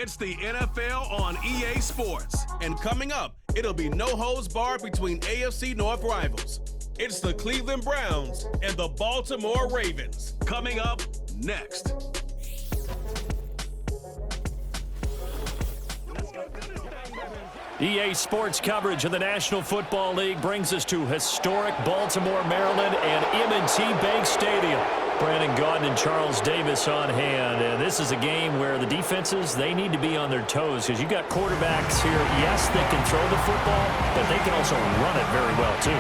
It's the NFL on EA Sports. And coming up, it'll be no holds barred between AFC North rivals. It's the Cleveland Browns and the Baltimore Ravens. Coming up next. EA Sports coverage of the National Football League brings us to historic Baltimore, Maryland, and M&T Bank Stadium. Brandon Gaudin and Charles Davis on hand. And this is a game where the defenses, they need to be on their toes because you've got quarterbacks here. Yes, they can throw the football, but they can also run it very well, too.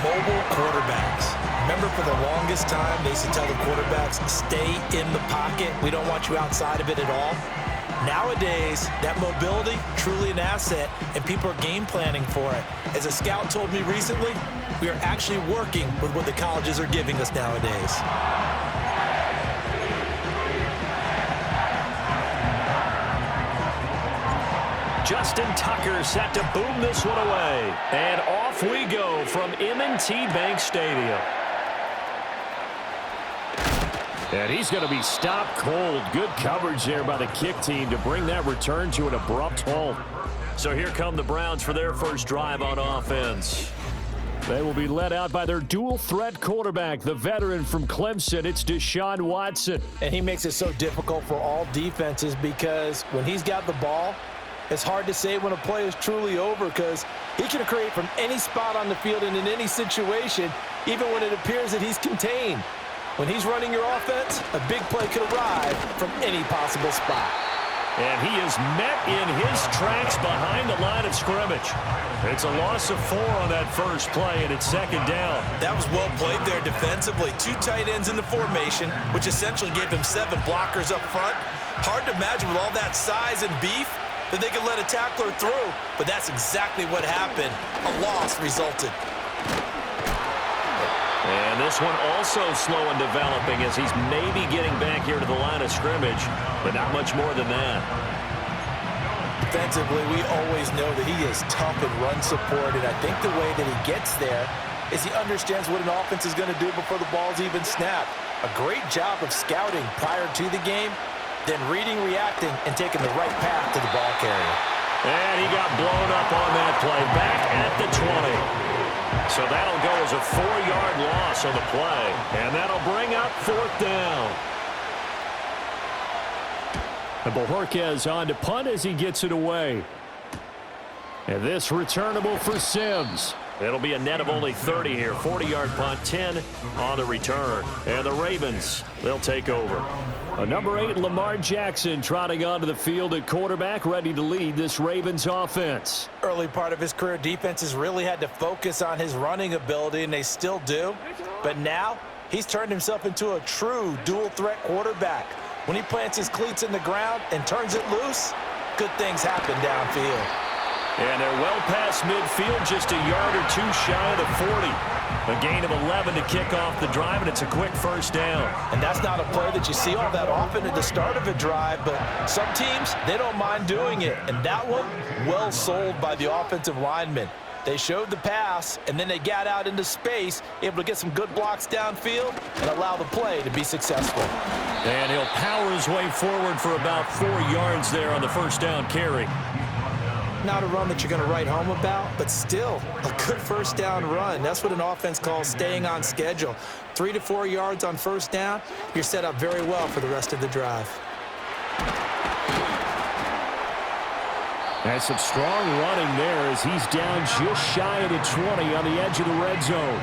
Mobile quarterbacks. Remember, for the longest time, they used to tell the quarterbacks, stay in the pocket. We don't want you outside of it at all. Nowadays, that mobility, truly an asset, and people are game planning for it. As a scout told me recently, we are actually working with what the colleges are giving us nowadays. Justin Tucker set to boom this one away. And off we go from M&T Bank Stadium. And he's going to be stopped cold. Good coverage there by the kick team to bring that return to an abrupt halt. So here come the Browns for their first drive on offense. They will be led out by their dual-threat quarterback, the veteran from Clemson. It's Deshaun Watson. And he makes it so difficult for all defenses because when he's got the ball, it's hard to say when a play is truly over because he can create from any spot on the field and in any situation, even when it appears that he's contained. When he's running your offense, a big play could arrive from any possible spot. And he is met in his tracks behind the line of scrimmage. It's a loss of 4 on that first play, and it's second down. That was well played there defensively. 2 tight ends in the formation, which essentially gave him 7 blockers up front. Hard to imagine with all that size and beef that they could let a tackler through, but that's exactly what happened. A loss resulted. And this one also slow in developing as he's maybe getting back here to the line of scrimmage, but not much more than that. Defensively, we always know that he is tough and run support, and I think the way that he gets there is he understands what an offense is going to do before the ball's even snapped. A great job of scouting prior to the game, then reading, reacting, and taking the right path to the ball carrier. And he got blown up on that play, back at the 20. So that'll go as a 4-yard loss on the play, and that'll bring up 4th down. And Bojorquez on to punt as he gets it away. And this returnable for Sims. It'll be a net of only 30 here. 40-yard punt, 10 on the return. And the Ravens, they'll take over. A number 8, Lamar Jackson, trotting onto the field at quarterback, ready to lead this Ravens offense. Early part of his career, defenses really had to focus on his running ability, and they still do. But now, he's turned himself into a true dual-threat quarterback. When he plants his cleats in the ground and turns it loose, good things happen downfield. And they're well past midfield, just a yard or 2 shy of the 40. A gain of 11 to kick off the drive, and it's a quick first down. And that's not a play that you see all that often at the start of a drive, but some teams, they don't mind doing it. And that one, well sold by the offensive lineman. They showed the pass, and then they got out into space, able to get some good blocks downfield and allow the play to be successful. And he'll power his way forward for about 4 yards there on the first down carry. Not a run that you're going to write home about, but still a good first down run. That's what an offense calls staying on schedule. 3 to 4 yards on first down, you're set up very well for the rest of the drive. That's some strong running there as he's down just shy of the 20 on the edge of the red zone.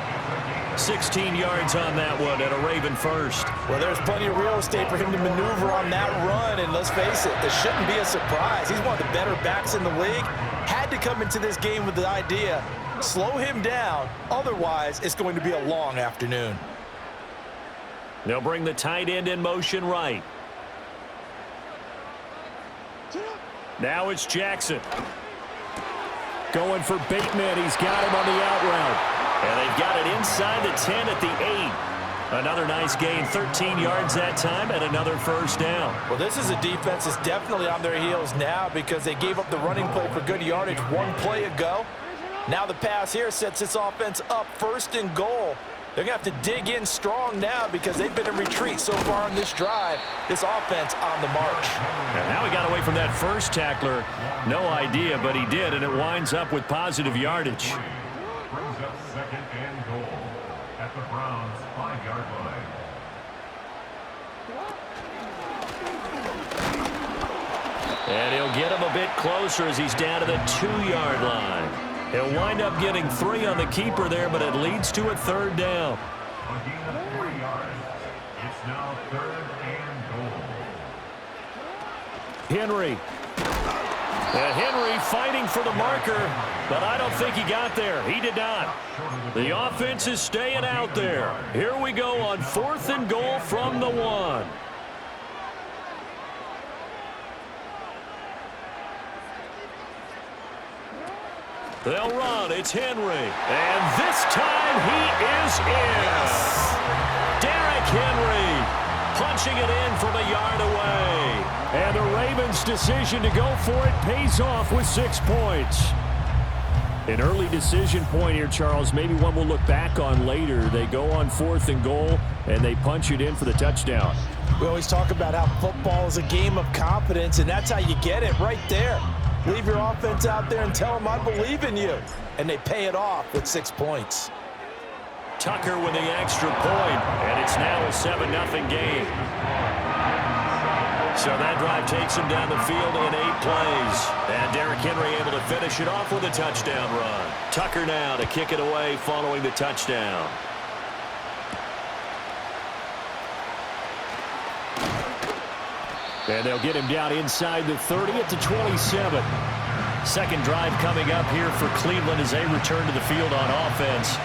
16 yards on that one and a Raven first. Well, there's plenty of real estate for him to maneuver on that run, and let's face it, this shouldn't be a surprise. He's one of the better backs in the league. Had to come into this game with the idea, slow him down, otherwise it's going to be a long afternoon. They'll bring the tight end in motion right. Now it's Jackson. Going for Bateman. He's got him on the out route. And they've got it inside the 10 at the 8. Another nice gain, 13 yards that time, and another first down. Well, this is a defense that's definitely on their heels now because they gave up the running play for good yardage 1 play ago. Now the pass here sets this offense up 1st and goal. They're going to have to dig in strong now because they've been in retreat so far on this drive. This offense on the march. And now he got away from that first tackler. No idea, but he did, and it winds up with positive yardage. Brings up 2nd and goal at the Browns' 5-yard line. And he'll get him a bit closer as he's down to the 2-yard line. He'll wind up getting 3 on the keeper there, but it leads to a 3rd down. A gain of 3 yards. It's now 3rd and goal. Henry. And Henry fighting for the marker, but I don't think he got there. He did not. The offense is staying out there. Here we go on 4th and goal from the 1. They'll run. It's Henry. And this time he is in. Derrick Henry punching it in from a yard away. And the Ravens' decision to go for it pays off with 6 points. An early decision point here, Charles. Maybe one we'll look back on later. They go on 4th and goal, and they punch it in for the touchdown. We always talk about how football is a game of confidence, and that's how you get it right there. Leave your offense out there and tell them I believe in you. And they pay it off with 6 points. Tucker with the extra point, and it's now a 7-0 game. So that drive takes him down the field in 8 plays. And Derrick Henry able to finish it off with a touchdown run. Tucker now to kick it away following the touchdown. And they'll get him down inside the 30 at the 27. Second drive coming up here for Cleveland as they return to the field on offense.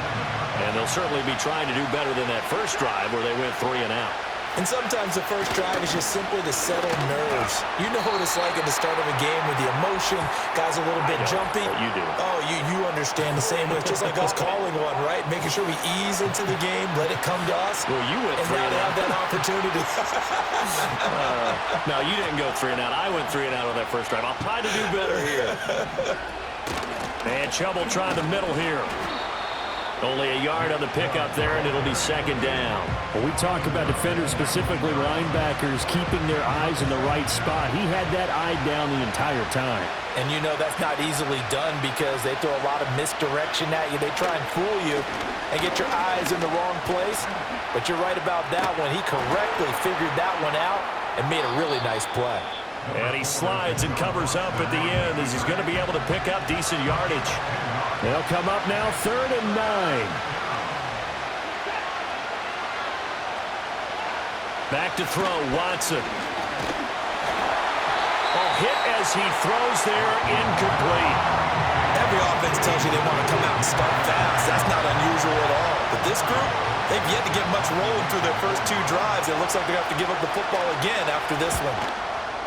And they'll certainly be trying to do better than that first drive where they went 3 and out. And sometimes the first drive is just simply to settle nerves. You know what it's like at the start of a game with the emotion. Guys a little bit jumpy. You do. Oh, you understand the same way. It's just like us calling one, right? Making sure we ease into the game, let it come to us. Well, you went and 3 now and they out. have that opportunity. No, you didn't go 3 and out. I went 3 and out on that first drive. I'll try to do better here. And Chubb trying the middle here. Only a yard on the pickup there, and it'll be 2nd down. Well, we talk about defenders, specifically linebackers, keeping their eyes in the right spot. He had that eye down the entire time. And you know that's not easily done because they throw a lot of misdirection at you. They try and fool you and get your eyes in the wrong place. But you're right about that one. He correctly figured that one out and made a really nice play. And he slides and covers up at the end as he's going to be able to pick up decent yardage. They'll come up now 3rd and 9. Back to throw, Watson. Oh, hit as he throws there, incomplete. Every offense tells you they want to come out and start fast. That's not unusual at all. But this group, they've yet to get much rolling through their first 2 drives. It looks like they're going to have to give up the football again after this one.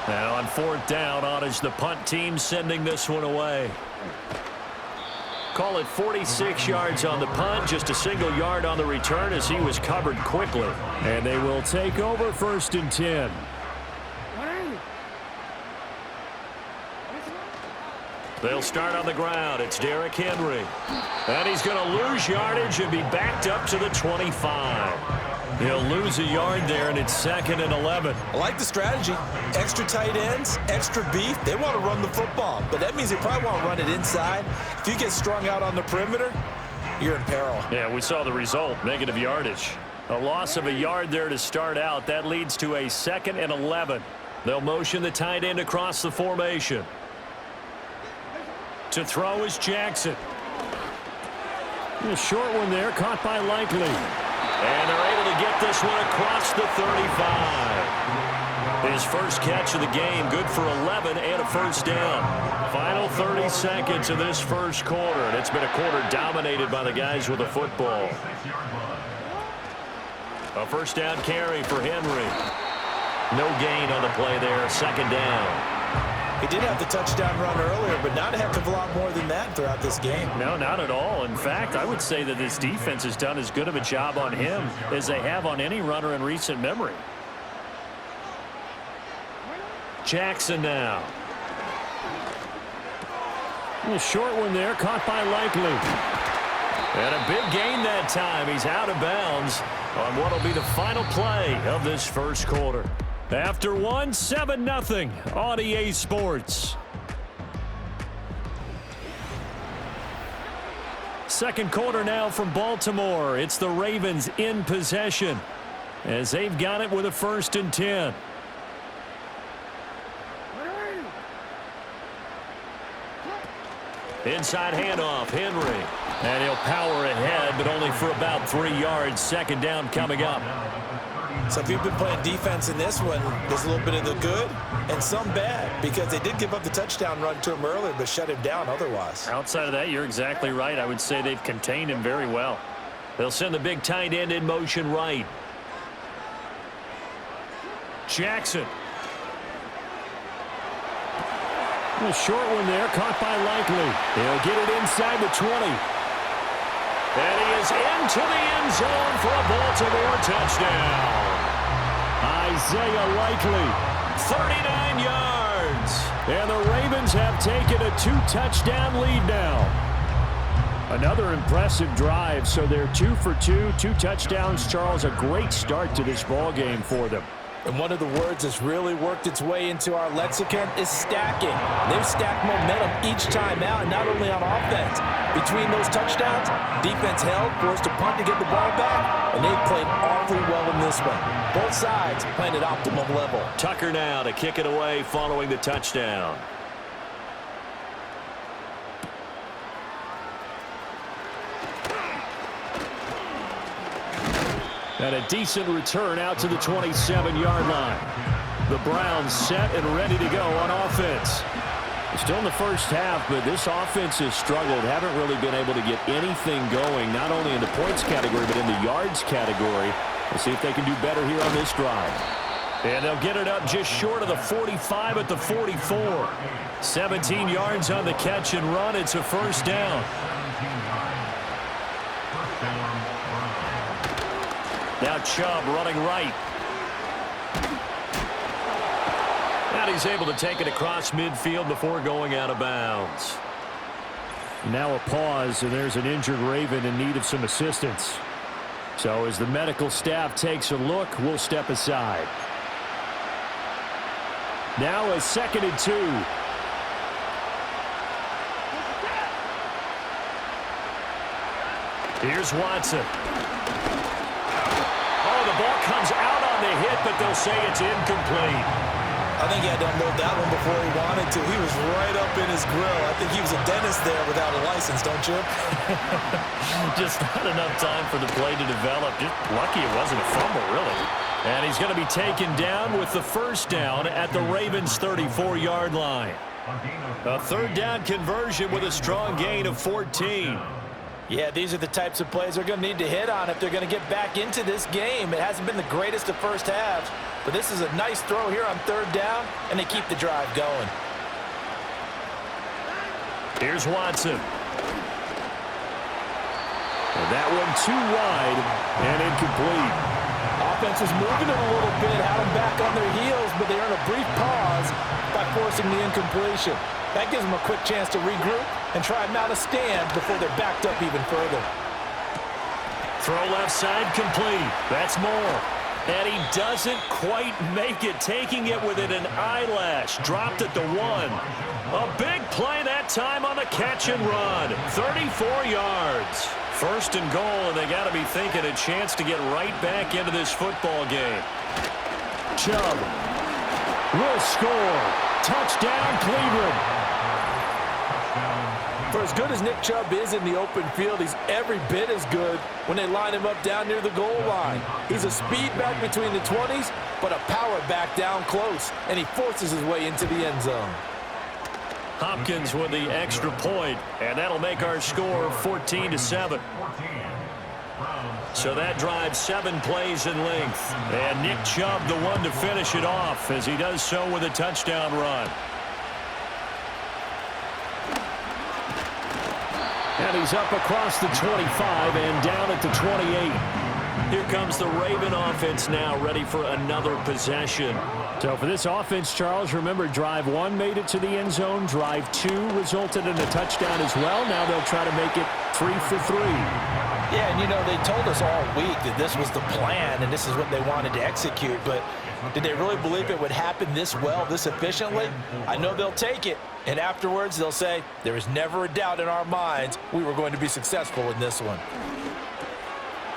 Now on 4th down, on is the punt team sending this one away. Call it 46 yards on the punt, just a single yard on the return as he was covered quickly. And they will take over 1st and 10. They'll start on the ground. It's Derrick Henry. And he's going to lose yardage and be backed up to the 25. He'll lose a yard there, and it's 2nd and 11. I like the strategy. Extra tight ends, extra beef. They want to run the football, but that means they probably want to run it inside. If you get strung out on the perimeter, you're in peril. Yeah, we saw the result, negative yardage. A loss of a yard there to start out. That leads to a 2nd and 11. They'll motion the tight end across the formation. To throw is Jackson. A short one there, caught by Likely. And they're able to get this one across the 35. His first catch of the game, good for 11 and a 1st down. Final 30 seconds of this first quarter, and it's been a quarter dominated by the guys with the football. A 1st down carry for Henry. No gain on the play there, 2nd down. He did have the touchdown run earlier, but not a heck of a lot more than that throughout this game. No, not at all. In fact, I would say that this defense has done as good of a job on him as they have on any runner in recent memory. Jackson now. A short one there, caught by Likely. And a big gain that time. He's out of bounds on what will be the final play of this first quarter. After one, 7-0 on EA Sports. Second quarter now from Baltimore. It's the Ravens in possession as they've got it with a 1st and 10. Inside handoff, Henry. And he'll power ahead, but only for about 3 yards. Second down coming up. So if you've been playing defense in this one, there's a little bit of the good and some bad, because they did give up the touchdown run to him earlier, but shut him down otherwise. Outside of that, you're exactly right. I would say they've contained him very well. They'll send the big tight end in motion right. Jackson. A short one there, caught by Likely. He'll get it inside the 20. And he is into the end zone for a Baltimore touchdown. Isaiah Likely, 39 yards. And the Ravens have taken a 2-touchdown lead now. Another impressive drive, so they're 2 for 2, 2 touchdowns. Charles, a great start to this ball game for them. And one of the words that's really worked its way into our lexicon is stacking. They've stacked momentum each time out, and not only on offense. Between those touchdowns, defense held, forced to punt to get the ball back, and they've played awfully well in this one. Both sides playing at optimum level. Tucker now to kick it away following the touchdown. And a decent return out to the 27-yard line. The Browns set and ready to go on offense. Still in the first half, but this offense has struggled. Haven't really been able to get anything going, not only in the points category, but in the yards category. We'll see if they can do better here on this drive. And they'll get it up just short of the 45 at the 44. 17 yards on the catch and run. It's a 1st down. Now Chubb running right. And he's able to take it across midfield before going out of bounds. Now a pause, and there's an injured Raven in need of some assistance. So as the medical staff takes a look, we'll step aside. Now a 2nd and 2. Here's Watson. The ball comes out on the hit, but they'll say it's incomplete. I think he had to unload that one before he wanted to. He was right up in his grill. I think he was a dentist there without a license, don't you? Just not enough time for the play to develop. Just lucky it wasn't a fumble, really. And he's going to be taken down with the 1st down at the Ravens' 34-yard line. A 3rd down conversion with a strong gain of 14. Yeah, these are the types of plays they're going to need to hit on if they're going to get back into this game. It hasn't been the greatest of first halves, but this is a nice throw here on 3rd down, and they keep the drive going. Here's Watson. And that one too wide and incomplete. Offense was moving it a little bit, had them back on their heels, but they earn a brief pause by forcing the incompletion. That gives them a quick chance to regroup and try and mount a stand before they're backed up even further. Throw left side complete. That's Moore. And he doesn't quite make it, taking it within an eyelash. Dropped at the 1. A big play that time on the catch and run. 34 yards. 1st and goal, and they got to be thinking a chance to get right back into this football game. Chubb will score. Touchdown, Cleveland. For as good as Nick Chubb is in the open field, he's every bit as good when they line him up down near the goal line. He's a speed back between the 20s, but a power back down close, and he forces his way into the end zone. Hopkins with the extra point, and that'll make our score 14-7. So that drives 7 plays in length. And Nick Chubb the one to finish it off as he does so with a touchdown run. And he's up across the 25 and down at the 28. Here comes the Raven offense now, ready for another possession. So for this offense, Charles, remember drive 1 made it to the end zone. Drive 2 resulted in a touchdown as well. Now they'll try to make it 3 for 3. Yeah, and you know, they told us all week that this was the plan and this is what they wanted to execute, but did they really believe it would happen this well, this efficiently? I know they'll take it, and afterwards they'll say, there was never a doubt in our minds we were going to be successful in this one.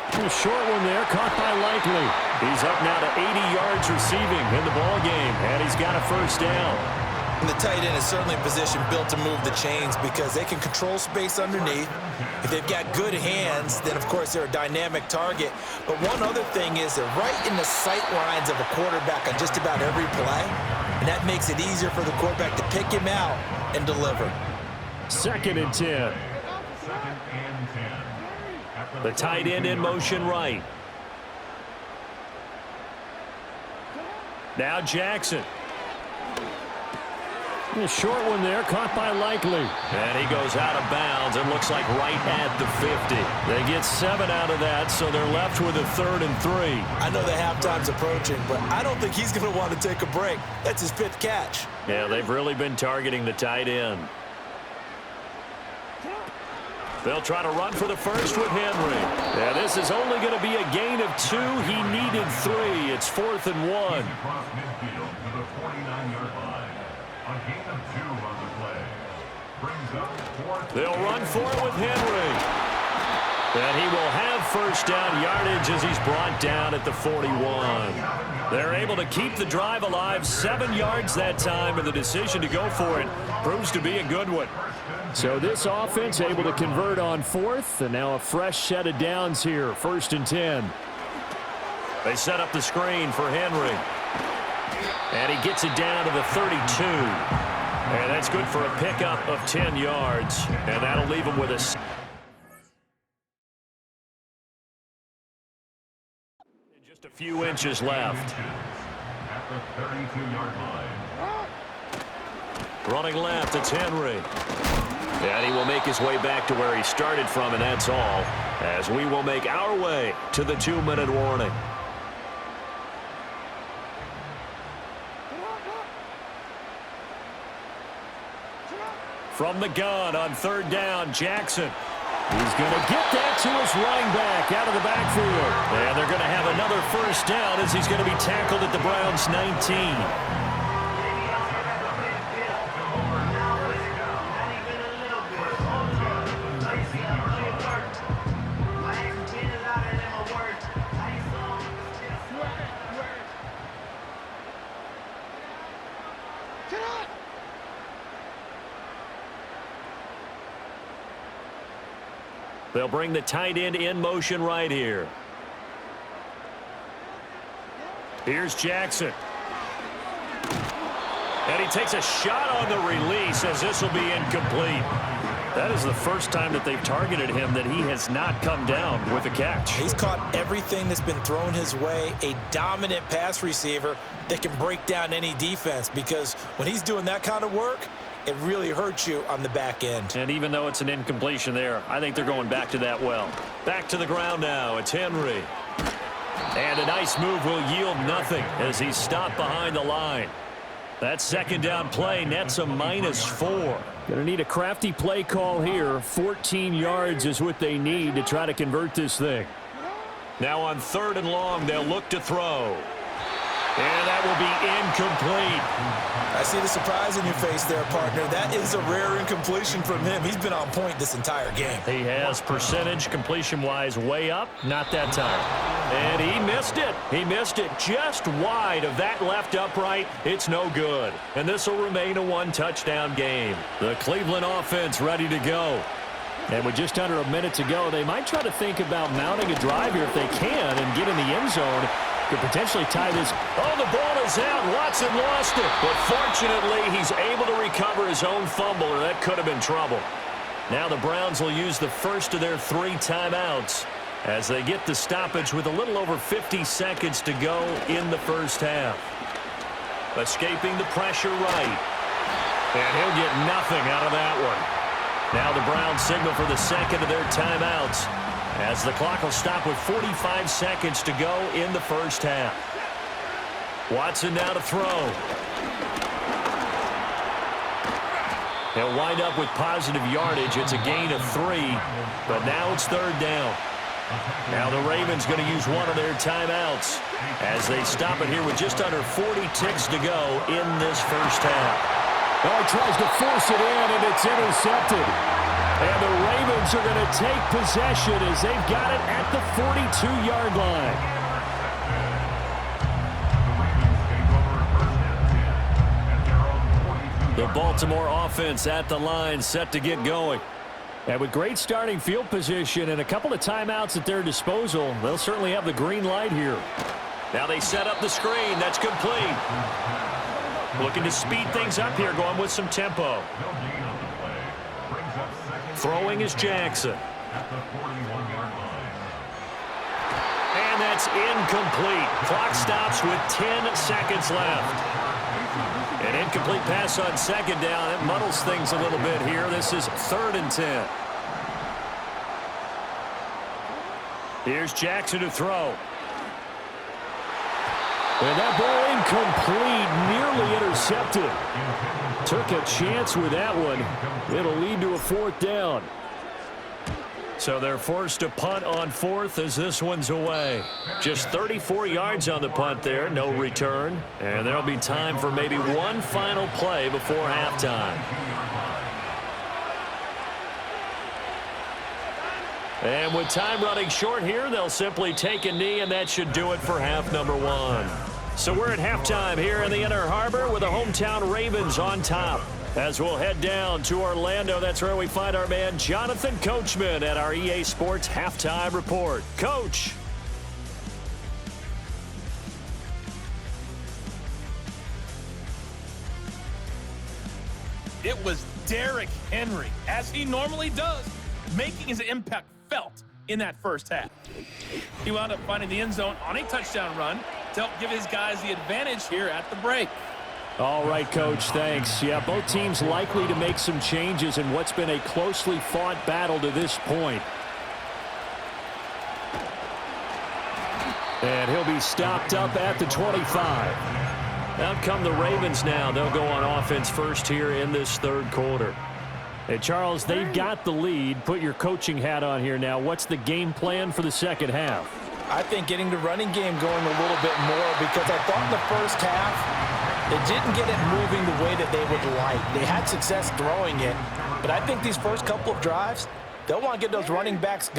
A short one there, caught by Likely. He's up now to 80 yards receiving in the ball game, and he's got a first down. And the tight end is certainly a position built to move the chains because they can control space underneath. If they've got good hands, then of course they're a dynamic target. But one other thing is they're right in the sight lines of a quarterback on just about every play, and that makes it easier for the quarterback to pick him out and deliver. 2nd and 10. 2nd and 10. The tight end in motion right. Now Jackson. A short one there, caught by Likely. And he goes out of bounds and looks like right at the 50. They get 7 out of that, so they're left with a 3rd and 3. I know the halftime's approaching, but I don't think he's going to want to take a break. That's his 5th catch. Yeah, they've really been targeting the tight end. They'll try to run for the first with Henry. Yeah, this is only going to be a gain of 2. He needed 3. It's 4th and 1. Across midfield to the 49-yard line. A gain of 2 on the play. Brings up 4th. They'll run for it with Henry. And he will have first down yardage as he's brought down at the 41. They're able to keep the drive alive, 7 yards that time, and the decision to go for it proves to be a good one. So this offense able to convert on 4th, and now a fresh set of downs here, 1st and 10. They set up the screen for Henry. And he gets it down to the 32. And that's good for a pickup of 10 yards. And that'll leave him with a... Just a few inches left. At the 32-yard line. Running left, it's Henry. And he will make his way back to where he started from, and that's all, as we will make our way to the 2-minute warning. From the gun on 3rd down, Jackson. He's going to get that to his running back out of the backfield. And they're going to have another first down as he's going to be tackled at the Browns' 19. They'll bring the tight end in motion right here. Here's Jackson. And he takes a shot on the release as this will be incomplete. That is the first time that they've targeted him that he has not come down with a catch. He's caught everything that's been thrown his way, a dominant pass receiver that can break down any defense, because when he's doing that kind of work, it really hurts you on the back end. And even though it's an incompletion there, I think they're going back to that well. Back to the ground now. It's Henry. And a nice move will yield nothing as he's stopped behind the line. That 2nd down play nets a -4. Going to need a crafty play call here. 14 yards is what they need to try to convert this thing. Now on 3rd and long, they'll look to throw. And that will be incomplete. I see the surprise in your face there, partner. That is a rare incompletion from him. He's been on point this entire game. He has percentage completion-wise way up. Not that time. And he missed it. He missed it just wide of that left upright. It's no good. And this will remain a 1-touchdown game. The Cleveland offense ready to go. And with just under a minute to go, they might try to think about mounting a drive here if they can and get in the end zone. Could potentially tie this. Oh, the ball is out. Watson lost it. But fortunately, he's able to recover his own fumble, or that could have been trouble. Now the Browns will use the first of their 3 timeouts as they get the stoppage with a little over 50 seconds to go in the first half. Escaping the pressure right. And he'll get nothing out of that one. Now the Browns signal for the second of their timeouts, as the clock will stop with 45 seconds to go in the first half. Watson now to throw. He'll wind up with positive yardage. It's a gain of 3, but now it's 3rd down. Now the Ravens going to use one of their timeouts as they stop it here with just under 40 ticks to go in this first half. Oh, he tries to force it in, and it's intercepted. And the Ravens are going to take possession as they've got it at the 42-yard line. The Baltimore offense at the line, set to get going. And with great starting field position and a couple of timeouts at their disposal, they'll certainly have the green light here. Now they set up the screen. That's complete. Looking to speed things up here, going with some tempo. Throwing is Jackson. And that's incomplete. Clock stops with 10 seconds left. An incomplete pass on 2nd down. It muddles things a little bit here. This is 3rd and 10. Here's Jackson to throw. And that ball incomplete, nearly intercepted. Took a chance with that one. It'll lead to a 4th down. So they're forced to punt on 4th as this one's away. Just 34 yards on the punt there, no return. And there'll be time for maybe one final play before halftime. And with time running short here, they'll simply take a knee, and that should do it for half number 1. So we're at halftime here in the Inner Harbor with the hometown Ravens on top. As we'll head down to Orlando, that's where we find our man Jonathan Coachman at our EA Sports Halftime Report. Coach. It was Derrick Henry, as he normally does, making his impact felt in that first half. He wound up finding the end zone on a touchdown run to help give his guys the advantage here at the break. All right, Coach, thanks. Yeah, both teams likely to make some changes in what's been a closely fought battle to this point. And he'll be stopped up at the 25. Out come the Ravens now. They'll go on offense first here in this 3rd quarter. Hey, Charles, they've got the lead. Put your coaching hat on here now. What's the game plan for the 2nd half? I think getting the running game going a little bit more, because I thought in the first half they didn't get it moving the way that they would like. They had success throwing it, but I think these first couple of drives, they'll want to get those running backs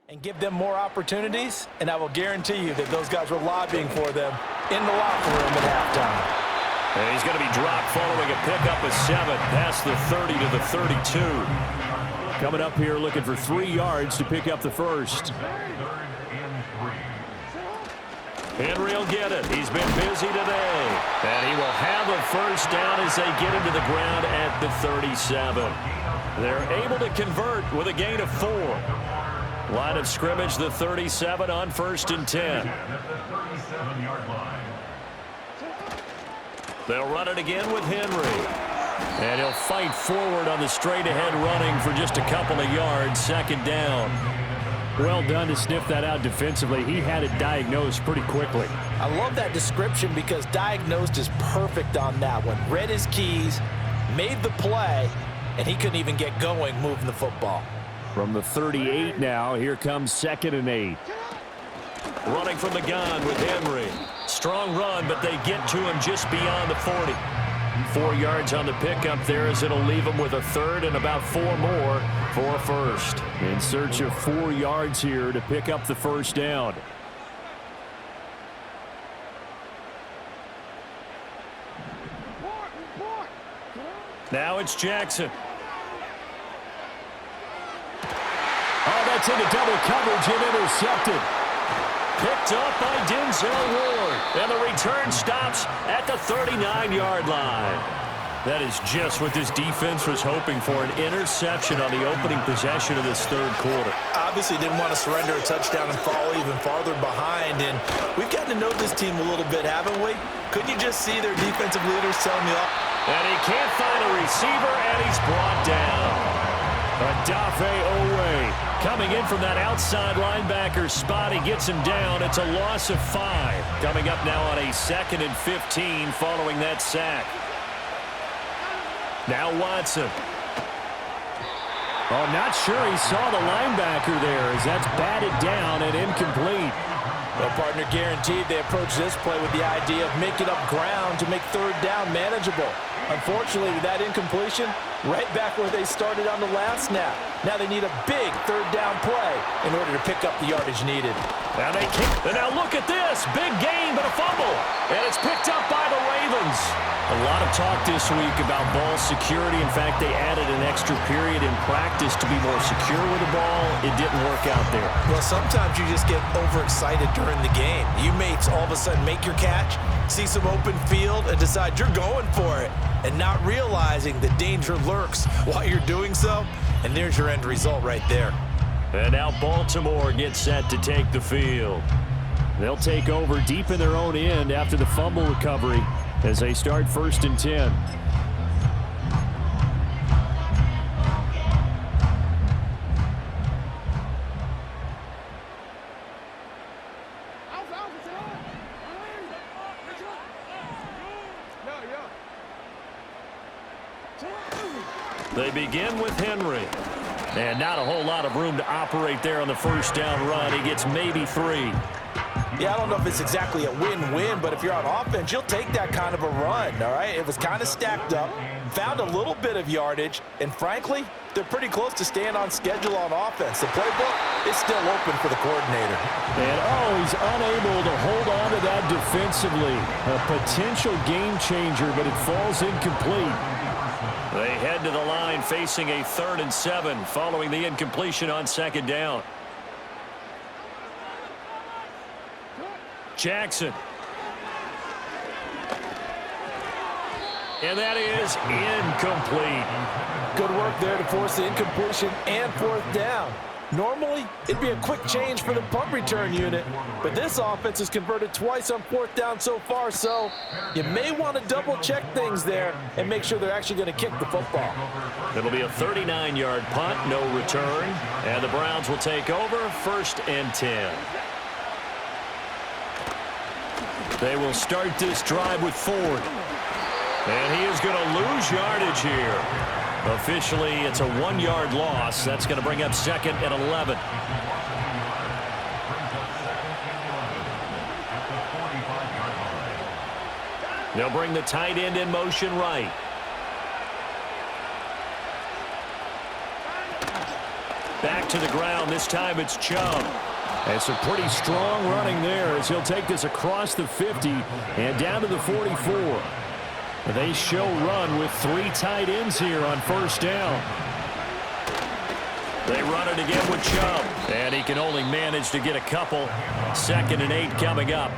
and give them more opportunities, and I will guarantee you that those guys were lobbying for them in the locker room at halftime. And he's going to be dropped following a pickup of 7 past the 30 to the 32. Coming up here looking for 3 yards to pick up the first. Henry will get it. He's been busy today. And he will have a first down as they get into the ground at the 37. They're able to convert with a gain of 4. Line of scrimmage, the 37 on 1st and 10. They'll run it again with Henry. And he'll fight forward on the straight-ahead running for just a couple of yards. 2nd down. Well done to sniff that out defensively. He had it diagnosed pretty quickly. I love that description because diagnosed is perfect on that one. Read his keys, made the play, and he couldn't even get going moving the football. From the 38 now, here comes 2nd and 8. Running from the gun with Henry. Strong run, but they get to him just beyond the 40. 4 yards on the pickup there as it'll leave him with a 3rd and about 4 more for a first. In search of 4 yards here to pick up the first down. Now it's Jackson. Oh, that's into double coverage and intercepted. Picked up by Denzel Ward. And the return stops at the 39-yard line. That is just what this defense was hoping for, an interception on the opening possession of this 3rd quarter. Obviously didn't want to surrender a touchdown and fall even farther behind. And we've gotten to know this team a little bit, haven't we? Couldn't you just see their defensive leaders telling you? And he can't find a receiver, and he's brought down. Adafe Owe Coming in from that outside linebacker spot, he gets him down. It's a loss of 5. Coming up now on a 2nd and 15 following that sack. Now Watson. Oh, not sure he saw the linebacker there as that's batted down and incomplete. Well, partner, guaranteed they approach this play with the idea of making up ground to make 3rd down manageable. Unfortunately, with that incompletion, right back where they started on the last snap. Now they need a big 3rd down play in order to pick up the yardage needed. Now they kick. And now look at this. Big gain, but a fumble. And it's picked up by the Ravens. A lot of talk this week about ball security. In fact, they added an extra period in practice to be more secure with the ball. It didn't work out there. Well, sometimes you just get overexcited during the game. You mates all of a sudden make your catch, see some open field, and decide you're going for it, and not realizing the danger lurks while you're doing so. And there's your end result right there. And now Baltimore gets set to take the field. They'll take over deep in their own end after the fumble recovery as they start 1st and 10. They begin with Henry. And not a whole lot of room to operate there on the 1st down run. He gets maybe 3. Yeah, I don't know if it's exactly a win-win, but if you're on offense, you'll take that kind of a run, all right? It was kind of stacked up, found a little bit of yardage, and frankly, they're pretty close to staying on schedule on offense. The playbook is still open for the coordinator. And, he's unable to hold on to that defensively. A potential game changer, but it falls incomplete. They head to the line facing a 3rd and 7 following the incompletion on 2nd down. Jackson. And that is incomplete. Good work there to force the incompletion and 4th down. Normally, it'd be a quick change for the punt return unit, but this offense has converted twice on 4th down so far, so you may want to double-check things there and make sure they're actually going to kick the football. It'll be a 39-yard punt, no return, and the Browns will take over 1st and 10. They will start this drive with Ford. And he is going to lose yardage here. Officially, it's a 1-yard loss. That's going to bring up 2nd and 11. They'll bring the tight end in motion right. Back to the ground. This time it's Chubb. And some pretty strong running there as he'll take this across the 50 and down to the 44. They show run with 3 tight ends here on 1st down. They run it again with Chubb. And he can only manage to get a couple. 2nd and 8 coming up.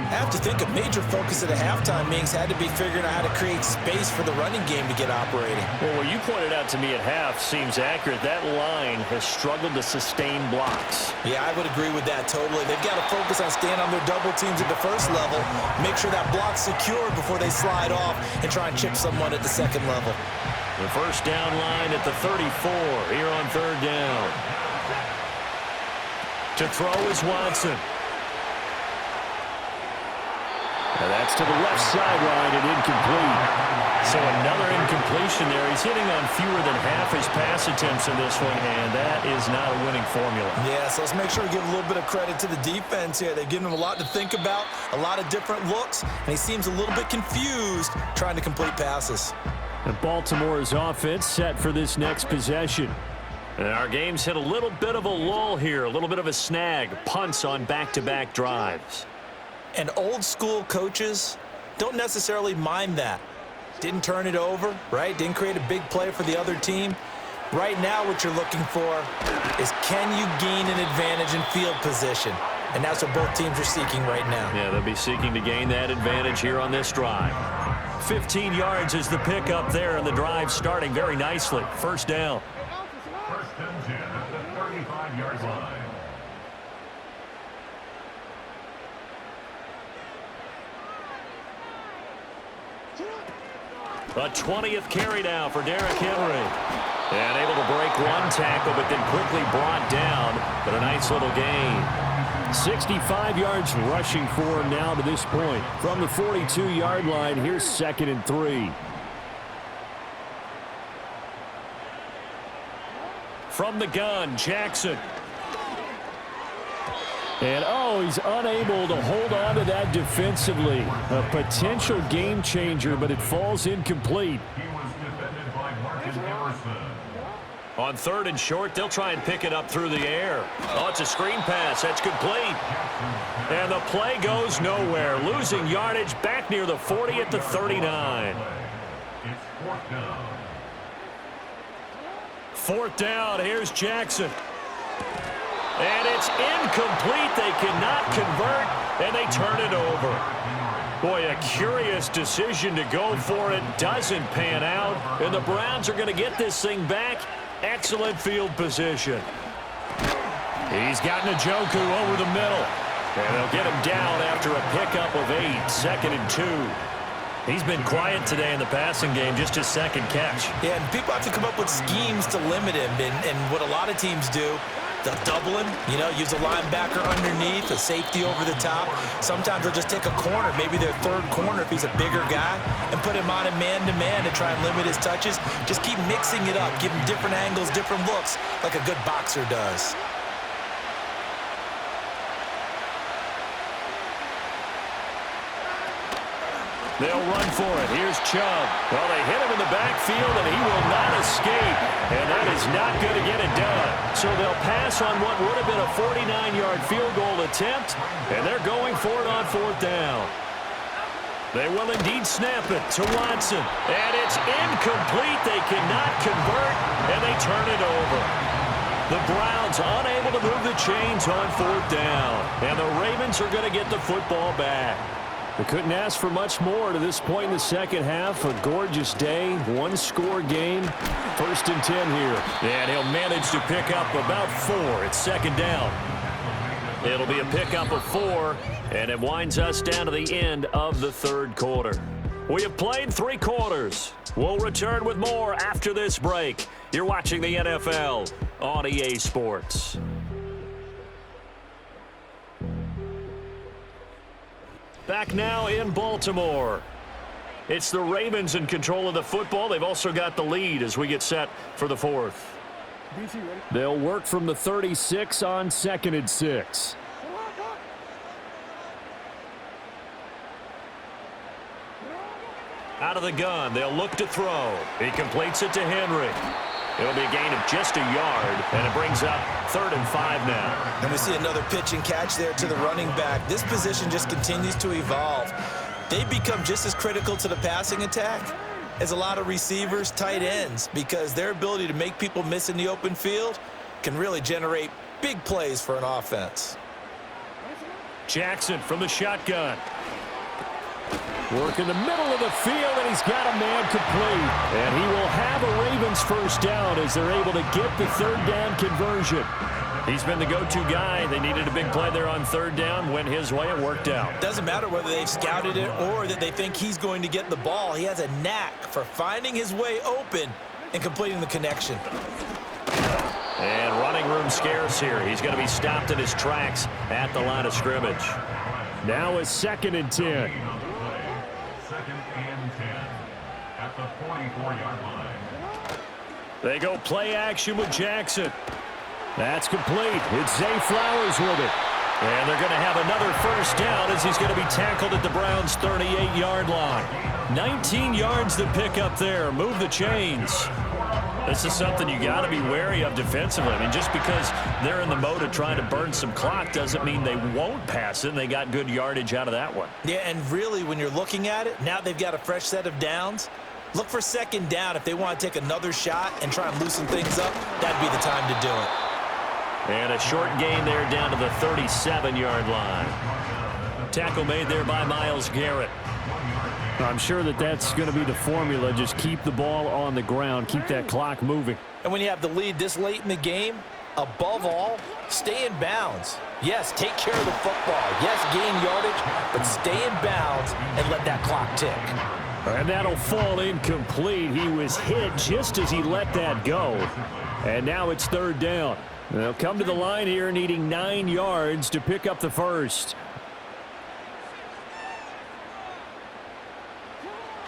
I have to think a major focus at the halftime meetings had to be figuring out how to create space for the running game to get operating. Well, what you pointed out to me at half seems accurate. That line has struggled to sustain blocks. Yeah, I would agree with that totally. They've got to focus on staying on their double teams at the 1st level, make sure that block's secured before they slide off and try and chip someone at the 2nd level. The 1st down line at the 34 here on 3rd down. To throw is Watson. And that's to the left sideline and incomplete. So another incompletion there. He's hitting on fewer than half his pass attempts in this one, and that is not a winning formula. Yeah, so let's make sure we give a little bit of credit to the defense here. They've given him a lot to think about, a lot of different looks, and he seems a little bit confused trying to complete passes. And Baltimore's offense set for this next possession. And our game's hit a little bit of a lull here, a little bit of a snag. Punts on back-to-back drives. And old school coaches don't necessarily mind that. Didn't turn it over, right? Didn't create a big play for the other team. Right now what you're looking for is can you gain an advantage in field position? And that's what both teams are seeking right now. Yeah, they'll be seeking to gain that advantage here on this drive. 15 yards is the pickup there, and the drive starting very nicely. 1st down. 1st and 10 at the 35-yard line. A 20th carry now for Derrick Henry. And able to break one tackle, but then quickly brought down. But a nice little gain. 65 yards rushing for him now to this point. From the 42-yard line, here's 2nd and 3. From the gun, Jackson. And, he's unable to hold on to that defensively. A potential game changer, but it falls incomplete. On 3rd and short, they'll try and pick it up through the air. Oh, it's a screen pass. That's complete. And the play goes nowhere. Losing yardage back near the 40 at the 39. It's 4th down. 4th down. Here's Jackson. And it's incomplete. They cannot convert, and they turn it over. Boy, a curious decision to go for it. Doesn't pan out, and the Browns are going to get this thing back. Excellent field position. He's got Njoku over the middle. And they'll get him down after a pickup of 8. 2nd and 2. He's been quiet today in the passing game, just his 2nd catch. Yeah, and people have to come up with schemes to limit him. And what a lot of teams do, they'll double him, use a linebacker underneath, a safety over the top. Sometimes they'll just take a corner, maybe their 3rd corner if he's a bigger guy, and put him on a man-to-man to try and limit his touches. Just keep mixing it up, give him different angles, different looks, like a good boxer does. They'll run for it. Here's Chubb. Well, they hit him in the backfield, and he will not escape. And that is not going to get it done. So they'll pass on what would have been a 49-yard field goal attempt, and they're going for it on 4th down. They will indeed snap it to Watson. And it's incomplete. They cannot convert, and they turn it over. The Browns unable to move the chains on 4th down. And the Ravens are going to get the football back. We couldn't ask for much more to this point in the second half. A gorgeous day, one-score game. 1st and 10 here. And he'll manage to pick up about 4. It's 2nd down. It'll be a pickup of 4, and it winds us down to the end of the 3rd quarter. We have played 3 quarters. We'll return with more after this break. You're watching the NFL on EA Sports. Back now in Baltimore. It's the Ravens in control of the football. They've also got the lead as we get set for the 4th. They'll work from the 36 on 2nd and 6. Out of the gun, they'll look to throw. He completes it to Henry. It'll be a gain of just a yard, and it brings up 3rd and 5 now. And we see another pitch and catch there to the running back. This position just continues to evolve. They become just as critical to the passing attack as a lot of receivers, tight ends, because their ability to make people miss in the open field can really generate big plays for an offense. Jackson from the shotgun. Work in the middle of the field, and he's got a man complete. And he will have a Ravens 1st down as they're able to get the 3rd down conversion. He's been the go-to guy. They needed a big play there on 3rd down. Went his way. It worked out. Doesn't matter whether they've scouted it or that they think he's going to get the ball. He has a knack for finding his way open and completing the connection. And running room scarce here. He's going to be stopped in his tracks at the line of scrimmage. Now it's 2nd and 10. 2nd and 10 at the 44-yard line. They go play action with Jackson. That's complete. It's Zay Flowers with it. And they're going to have another 1st down as he's going to be tackled at the Browns' 38-yard line. 19 yards to pick up there. Move the chains. This is something you got to be wary of defensively. I mean, just because they're in the mode of trying to burn some clock doesn't mean they won't pass it. And they got good yardage out of that one. Yeah, and really, when you're looking at it, now they've got a fresh set of downs. Look for 2nd down. If they want to take another shot and try and loosen things up, that'd be the time to do it. And a short gain there down to the 37-yard line. Tackle made there by Myles Garrett. I'm sure that that's going to be the formula. Just keep the ball on the ground. Keep that clock moving. And when you have the lead this late in the game, above all, stay in bounds. Yes, take care of the football. Yes, gain yardage, but stay in bounds and let that clock tick. And that'll fall incomplete. He was hit just as he let that go. And now it's third down. They'll come to the line here needing 9 yards to pick up the first.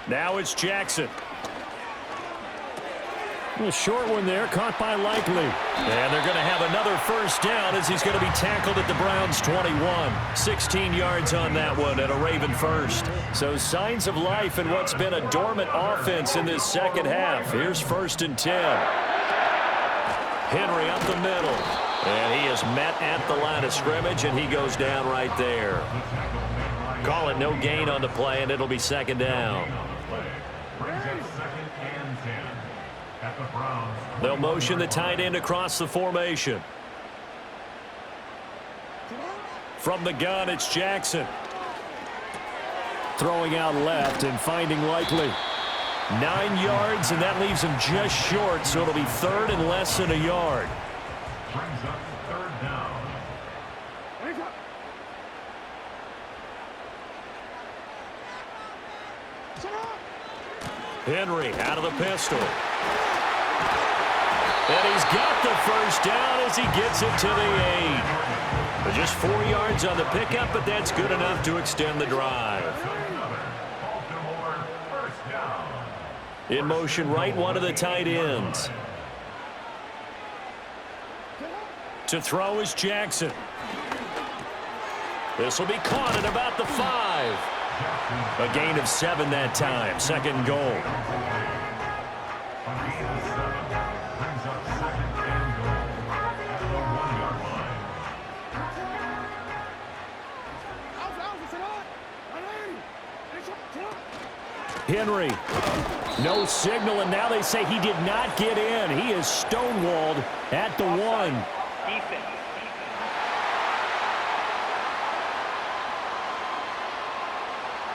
Now it's Jackson. A short one there, caught by Likely. And they're going to have another first down as he's going to be tackled at the Browns' 21. 16 yards on that one and a Raven first. So signs of life in what's been a dormant offense in this second half. Here's 1st and 10. Henry up the middle. And he is met at the line of scrimmage, and he goes down right there. Call it no gain on the play, and it'll be 2nd down. They'll motion the tight end across the formation. From the gun, it's Jackson. Throwing out left and finding Likely. 9 yards, and that leaves him just short, so it'll be 3rd and less than a yard. Brings up 3rd down. Henry out of the pistol. And he's got the first down as he gets it to the 8. Just 4 yards on the pickup, but that's good enough to extend the drive. Baltimore, 1st down. In motion right, one of the tight ends. To throw is Jackson. This will be caught at about the 5. A gain of 7 that time. 2nd goal. A gain of 7 brings up 2nd and goal at the 1-yard line. Henry. No signal, and now they say he did not get in. He is stonewalled at the 1.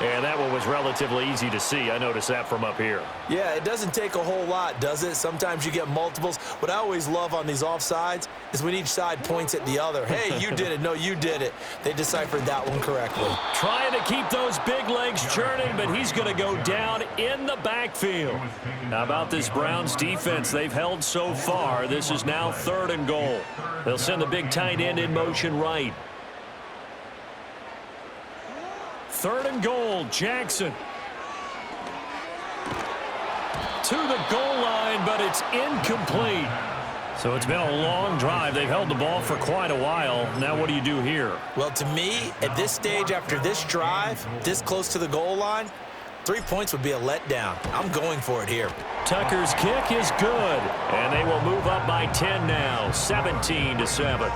And that one was relatively easy to see. I noticed that from up here. Yeah, it doesn't take a whole lot, does it? Sometimes you get multiples. What I always love on these offsides is when each side points at the other. Hey, you did it. No, you did it. They deciphered that one correctly. Trying to keep those big legs churning, but he's going to go down in the backfield. How about this Browns defense they've held so far? This is now 3rd and goal. They'll send the big tight end in motion right. 3rd and goal, Jackson. To the goal line, but it's incomplete. So it's been a long drive. They've held the ball for quite a while. Now what do you do here? Well, to me, at this stage, after this drive, this close to the goal line, 3 points would be a letdown. I'm going for it here. Tucker's kick is good, and they will move up by 10 now, 17-7.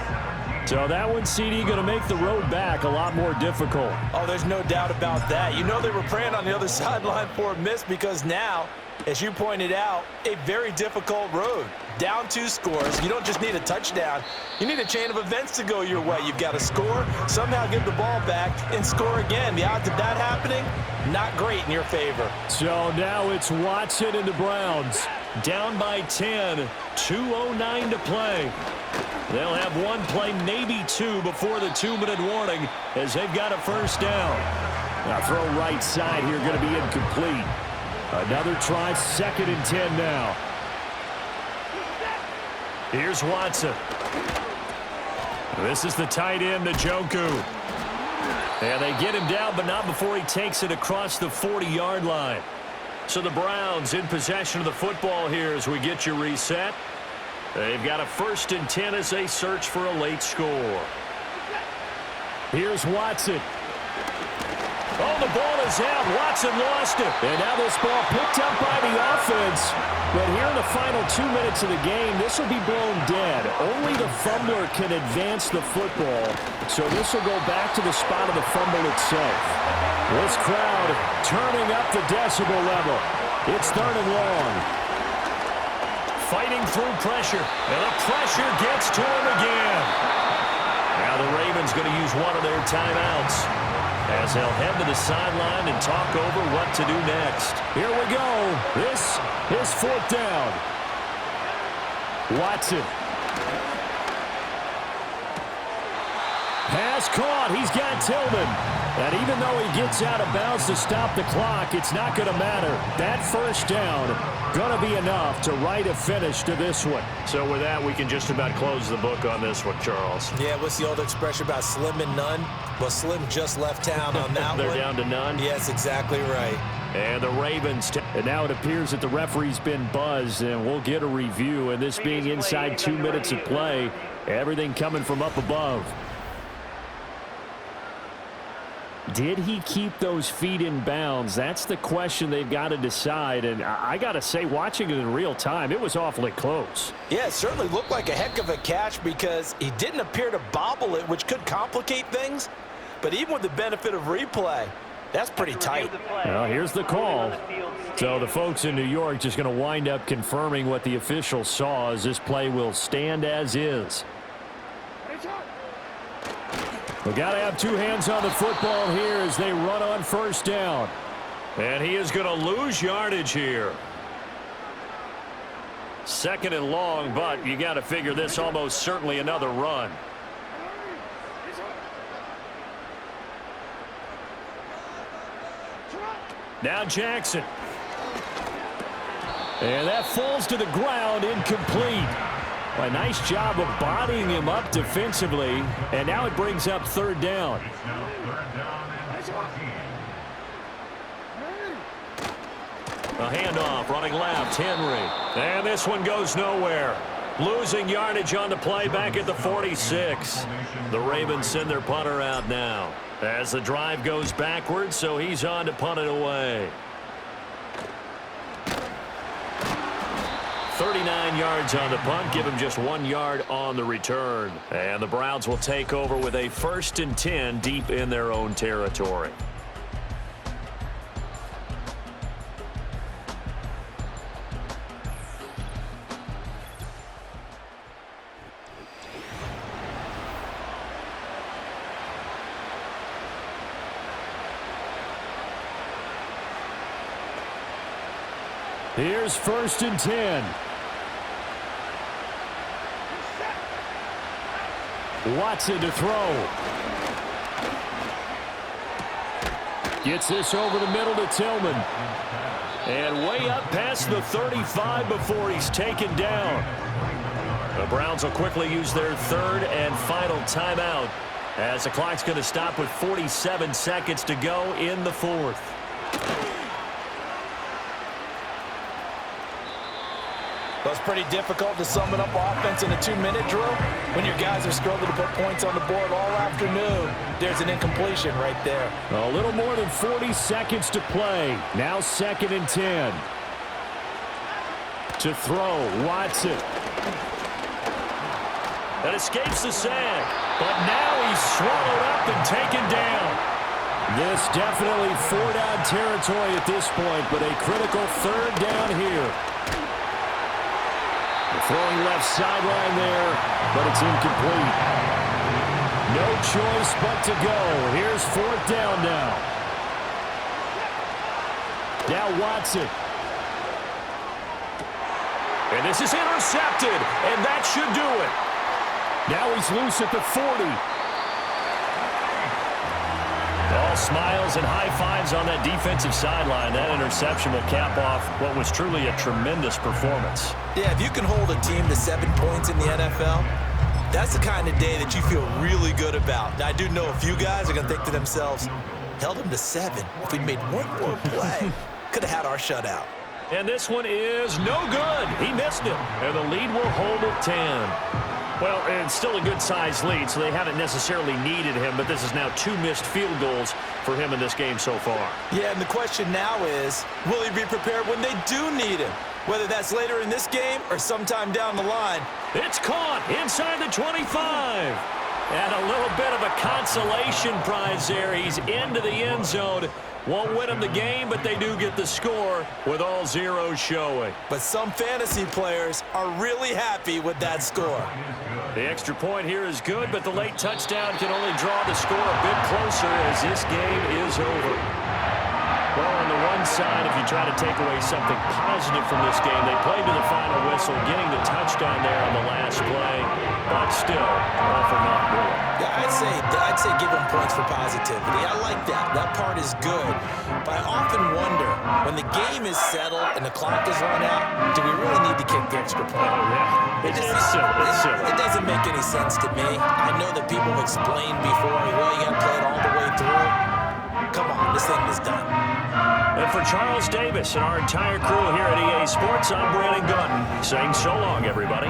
So that one, CD, going to make the road back a lot more difficult. Oh, there's no doubt about that. You know they were praying on the other sideline for a miss because now, as you pointed out, a very difficult road. Down 2 scores. You don't just need a touchdown. You need a chain of events to go your way. You've got to score, somehow give the ball back, and score again. The odds of that happening, not great in your favor. So now it's Watson and the Browns. Down by 10, 2:09 to play. They'll have one play, maybe 2, before the 2-minute warning as they've got a first down. Now throw right side here, going to be incomplete. Another try, 2nd and 10 now. Here's Watson. This is the tight end, Njoku. And they get him down, but not before he takes it across the 40-yard line. So the Browns in possession of the football here as we get you reset. They've got a 1st and 10 as they search for a late score. Here's Watson. Oh, the ball is out. Watson lost it. And now this ball picked up by the offense. But here in the final 2 minutes of the game, this will be blown dead. Only the fumbler can advance the football. So this will go back to the spot of the fumble itself. This crowd turning up the decibel level. It's 3rd and long. Fighting through pressure. And the pressure gets to him again. Now the Ravens going to use one of their timeouts as they'll head to the sideline and talk over what to do next. Here we go. This is 4th down. Watson. Pass caught. He's got Tillman. And even though he gets out of bounds to stop the clock, it's not going to matter. That first down going to be enough to write a finish to this one. So with that, we can just about close the book on this one, Charles. Yeah, what's the old expression about slim and none? Well, Slim just left town on that They're one. down to none? Yes, exactly right. And the Ravens. And now it appears that the referee's been buzzed, and we'll get a review. And this being inside 2 minutes of play, everything coming from up above. Did he keep those feet in bounds? That's the question they've got to decide. And I got to say, watching it in real time, it was awfully close. Yeah, it certainly looked like a heck of a catch because he didn't appear to bobble it, which could complicate things. But even with the benefit of replay, that's pretty tight. Well, here's the call. So the folks in New York just going to wind up confirming what the official saw, as this play will stand as is. We got to have two hands on the football here as they run on first down. And he is going to lose yardage here. Second and long, but you got to figure this almost certainly another run. Now Jackson. And that falls to the ground, incomplete. A nice job of bodying him up defensively. And now it brings up third down. It's now 3rd down and 14. A handoff, running left, Henry. And this one goes nowhere. Losing yardage on the play back at the 46. The Ravens send their punter out now as the drive goes backwards, so he's on to punt it away. 39 yards on the punt, give him just 1 yard on the return. And the Browns will take over with a 1st and 10 deep in their own territory. Here's 1st and 10. Watson to throw. Gets this over the middle to Tillman. And way up past the 35 before he's taken down. The Browns will quickly use their 3rd and final timeout as the clock's going to stop with 47 seconds to go in the 4th. Well, it's pretty difficult to sum it up offense in a 2-minute drill when your guys are struggling to put points on the board all afternoon. There's an incompletion right there. A little more than 40 seconds to play. Now 2nd and 10. To throw, Watson. That escapes the sack, but now he's swallowed up and taken down. This definitely 4-down territory at this point, but a critical 3rd down here. Throwing left sideline there, but it's incomplete. No choice but to go. Here's 4th down now. Now Watson. And this is intercepted, and that should do it. Now he's loose at the 40. All smiles and high fives on that defensive sideline. That interception will cap off what was truly a tremendous performance. Yeah, if you can hold a team to 7 points in the NFL, that's the kind of day that you feel really good about. Now, I do know a few guys are going to think to themselves, held them to 7. If we made one more play, could have had our shutout. And this one is no good. He missed it. And the lead will hold at 10. Well, it's still a good-sized lead, so they haven't necessarily needed him, but this is now 2 missed field goals for him in this game so far. Yeah, and the question now is, will he be prepared when they do need him? Whether that's later in this game or sometime down the line. It's caught inside the 25. And a little bit of a consolation prize there. He's into the end zone. Won't win them the game, but they do get the score with all zeros showing. But some fantasy players are really happy with that score. The extra point here is good, but the late touchdown can only draw the score a bit closer as this game is over. Well, on the one side, if you try to take away something positive from this game, they played to the final whistle. whistle, getting the touchdown there on the last play, but still, all for naught really. Yeah, I'd say give them points for positivity. I like that. That part is good. But I often wonder, when the game is settled and the clock is run out, do we really need to kick the extra point? Oh, yeah. It's silly. It doesn't make any sense to me. I know that people have explained before, well, you got to play it all the way through. Come on, this thing is done. And for Charles Davis and our entire crew here at EA Sports, I'm Brandon Gunn saying so long, everybody.